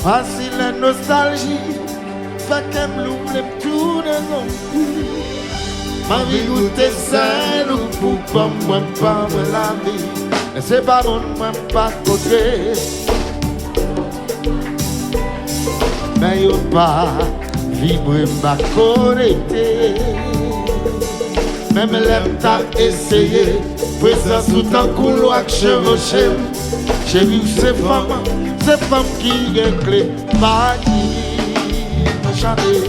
Facile la nostalgie, fait qu'elle m'ouvre tout de non plus. Ma vie goûte seule ou pour pas moi pas la vie. Mais c'est pas bon, moi pas côté. Mais y'a pas vibrer ma connecté. Même l'aime t'a essayé. Présence tout en couloir que chevauché. J'ai vu ces femmes qui est clé. Pas qui me chanter.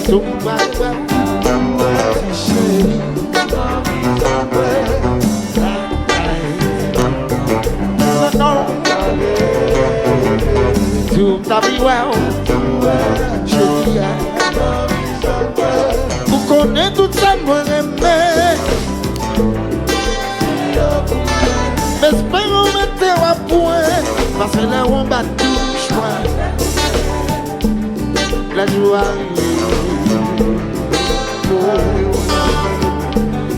Tout va bien. Tout va bien. Vous connaissez tout ça, moi aimé. Mais espérons mettre à point. Parce que là on bat touche moi. La joie arrive.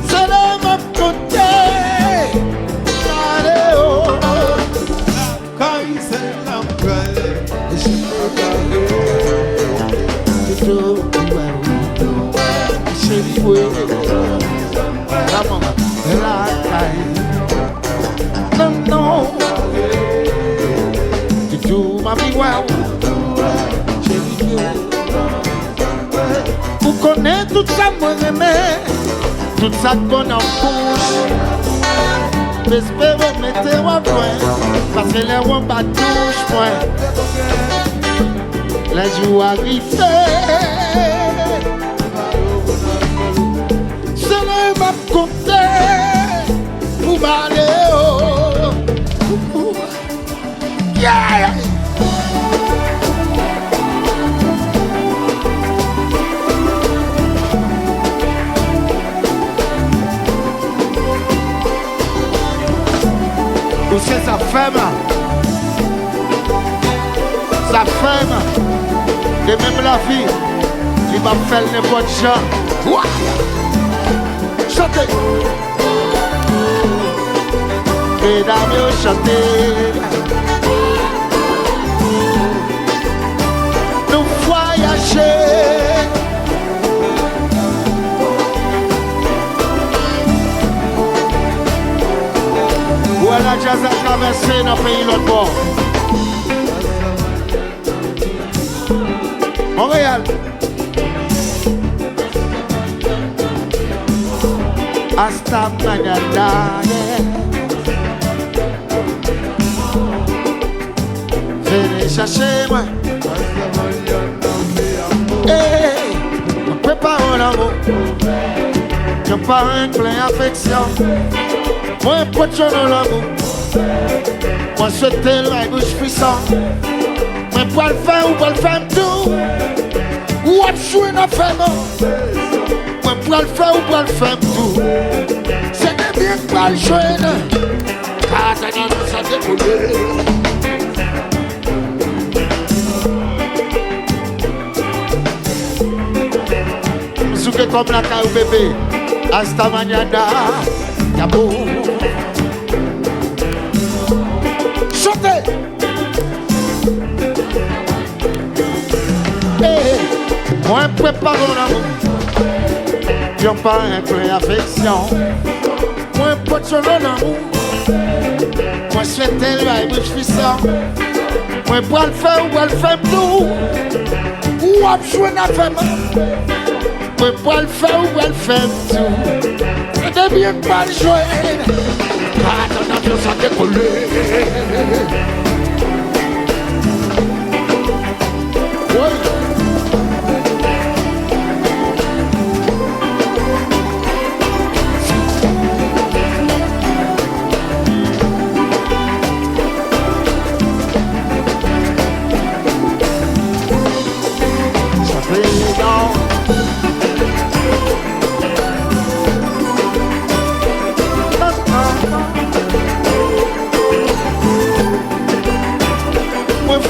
C'est là ma côté. Allez oh. Quand il s'est l'emprunté, je peux la maman, la caille. Non, non. Tu tout ma vie, wow. Vous connaissez tout ça, moi aimé. Tout ça qu'on en bouche. J'espère vous mettez au point. Parce que les rois bat touche point. La joie arrive. Ma côté pour m'aller oh yeah. Où c'est sa femme et même la vie il va faire n'importe quoi. Chantez, mesdames, chantez. Nous voyager. Voilà, jazz a traversé dans le pays l'autre bord. Montréal. Hasta mañana, yeah. Venez chercher moi. Hey, on prépare l'amour. Je pas un plein affection. Moi, pas de dans l'amour. Moi, souhaiter le bouche puissant. Moi, pas le faire ou pas le faire tout. Ou à jouer dans la femme. Moi, pas le faire ou pas le faire tout. C'est bien pas le jouer. Car ça nous a décollé. Souke comme la caille bébé. Hasta mañana. Yabo. Chantez. Hey. Moi, prépare mon amour. Y'a pas un peu d'affection. Moi, pas de son amour. Moi, je fais tel bail, je suis ça. Moi, pas le faire ou pas le faire tout. Ou à jouer la femme. Moi, pas le faire ou pas le faire tout. C'est bien pas le jouer. Ah, ton avion s'est décollé. Oui.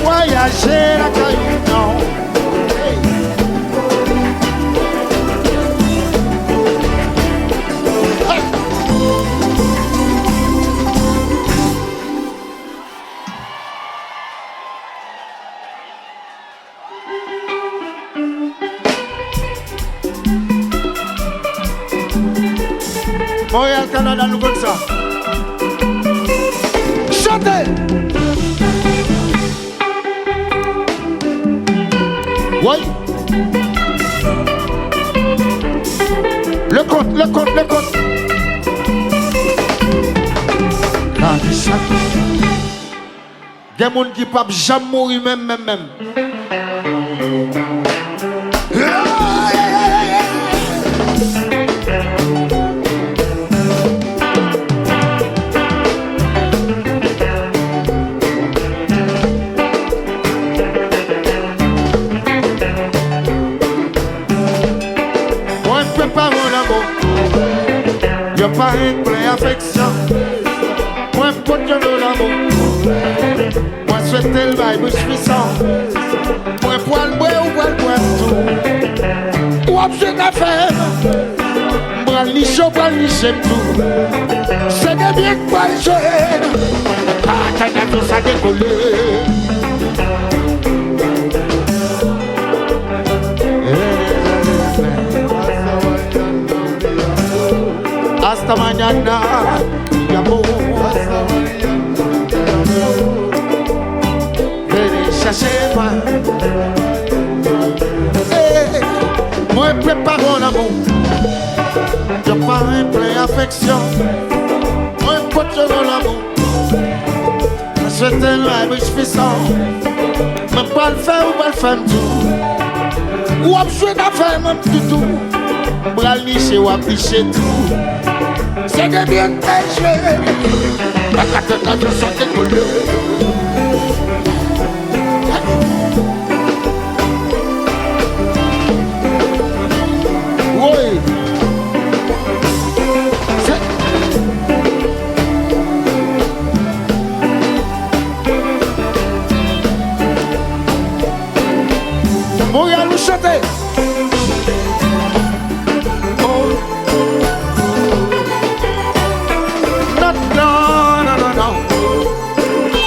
Voyager la caillou, non. Hey. Hey. Montréal, Canada, nous comme ça. Chantez! Oui. Le compte. Il y a des gens qui ne peuvent jamais mourir même. Moi, je ne peux pas mon amour. Il n'y a pas une pleine affection. Moi, je peux pas mon amour. Moi, je souhaite le bail, je suis sans. Moi, je poil tout. Ou objet d'affaires. Moi, je suis chaud, moi, je suis tout. C'est bien que moi, je suis. Ah, t'as tout ça décollé. Hasta mañana, mi amor. Venez chercher moi. Moi, prépare mon amour. Je pars en pleine affection. Moi, porte mon amour. Je souhaite un rêve, je fais ça. Je ne pas le faire ou pas le faire tout. Ou je suis d'affaires, même tout. Bral niché ou appliché tout. C'est de bien que je vais. La cathédrale, je sens décoller. Oui. Montréal, nous chanter.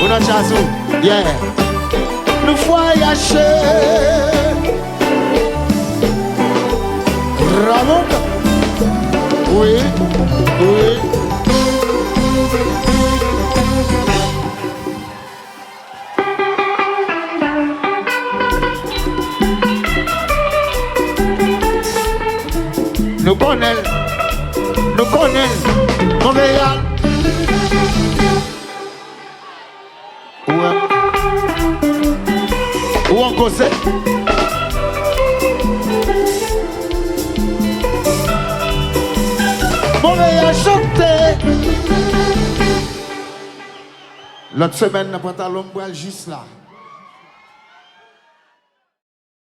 On a chassé, yeah. Nous voyager. Ramon. Oui. Nous connaissons Montréal. Où on cause? Montréal chanter. L'autre semaine, nous prenons l'ombre juste là.